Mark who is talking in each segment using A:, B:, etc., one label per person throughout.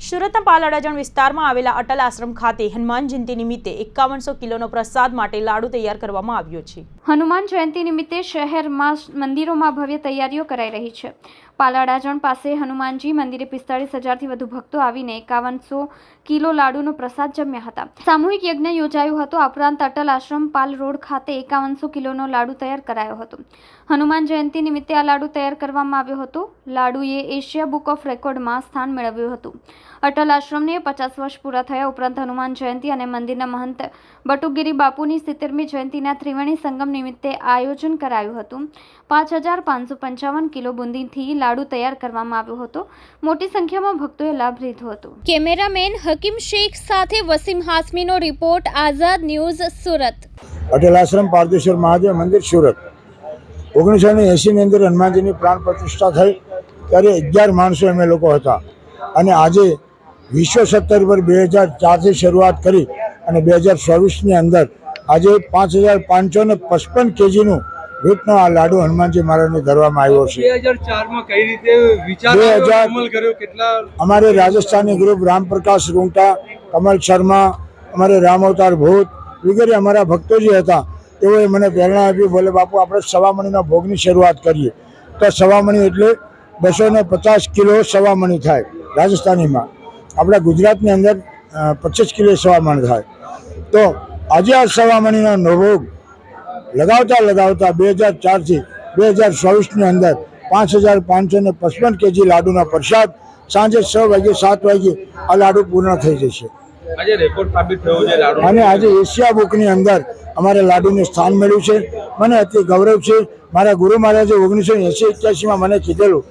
A: સુરતના પાલાડાજણ વિસ્તારમાં આવેલા અટલ આશ્રમ ખાતે હનુમાન જયંતિ નિમિત્તે 5100 કિલોનો પ્રસાદ માટે લાડુ તૈયાર કરવામાં આવ્યો છે।
B: હનુમાન જયંતિ નિમિત્તે શહેરમાં મંદિરોમાં ભવ્ય તૈયારીઓ કરાઈ રહી છે। પાલાડાજણ પાસે હનુમાનજી મંદિરે 45,000થી વધુ ભક્તો આવીને 5100 કિલો લાડુનો પ્રસાદ જમ્યા હતા। સામૂહિક યજ્ઞ યોજાયો હતો। આ ઉપરાંત અટલ આશ્રમ પાલ રોડ ખાતે 5100 કિલોનો લાડુ તૈયાર કરાયો હતો। હનુમાન જયંતિ નિમિત્તે આ લાડુ તૈયાર કરવામાં આવ્યો હતો। લાડુએ એશિયા બુક ઓફ રેકોર્ડમાં સ્થાન મેળવ્યું હતું। અટલ આશ્રમને 50 વર્ષ પૂરા થયા ઉપરાંત હનુમાન જયંતિ અને મંદિરના મહંત બટુગીરી બાપુની 70મી જયંતિના ત્રિવેણી સંગમ નિમિત્તે આયોજન કરાયું હતું। 5555 કિલો બુંદીથી લાડુ તૈયાર કરવામાં આવ્યો હતો। મોટી સંખ્યામાં ભક્તોએ લાભ લીધો હતો। કેમેરામેન હકીમ શેખ સાથે વસીમ હાસમીનો રિપોર્ટ, આઝાદ ન્યૂઝ, સુરત।
C: અટલ આશ્રમ પારદેશ્વર મહાદેવ મંદિર સુરત 1980 ની અંદર હનુમાનજીની પ્રાણ પ્રતિષ્ઠા થઈ ત્યારે 11 માણસો અમે લોકો હતા અને આજે વિશ્વ સત્તર પર 2004થી શરૂઆત કરી અને 2024ની અંદર આજે 5555 કેજીનું વેટનો આ લાડુ હનુમાનજી મહારાજને ધરવામાં આવ્યો છે।
D: 2004માં કઈ રીતે વિચાર અમલ કર્યો? કેટલા
C: અમારે રાજસ્થાની ગ્રુપ રામપ્રકાશ રૂંગટા, કમલ શર્મા, અમારે રામ અવતાર ભૂત વગેરે અમારા ભક્તો જે હતા તેઓએ મને પ્રેરણા આપી, બોલે બાપુ આપણે સવામણીના ભોગની શરૂઆત કરીએ। તો સવામણી એટલે 250 કિલો સવામણી થાય રાજસ્થાનીમાં, આપણા ગુજરાતની અંદર 25 કિલો સવામણ થાય। તો આજે આ સવામણીનો ભોગ લગાવતા 2004થી 2024ની અંદર 5555 કેજી લાડુના પ્રસાદ સાંજે 6 વાગે 7 વાગે આ લાડુ પૂર્ણ થઈ જશે।
D: આજે રેકોર્ડ સાબિત થયો છે લાડુ
C: અને આજે એશિયા બુકની અંદર અમારે લાડુને સ્થાન મળ્યું છે। મને અતિ ગૌરવ છે। મારા ગુરુ મહારાજે 1980-81માં મને કીધેલું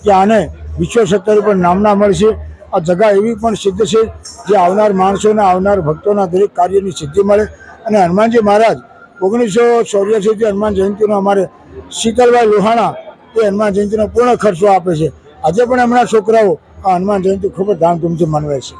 C: કે આને વિશ્વ સત્તર ઉપર નામના મળશે। આ જગા એવી પણ સિદ્ધ છે જે આવનાર માણસોના, આવનાર ભક્તોના દરેક કાર્યની સિદ્ધિ મળે। અને હનુમાનજી મહારાજ 1984થી હનુમાન જયંતિનો અમારે શીતલભાઈ લોહાણા એ હનુમાન જયંતિનો પૂર્ણ ખર્ચો આપે છે। આજે પણ એમના છોકરાઓ આ હનુમાન જયંતિ ખૂબ જ ધામધૂમથી મનાવે છે।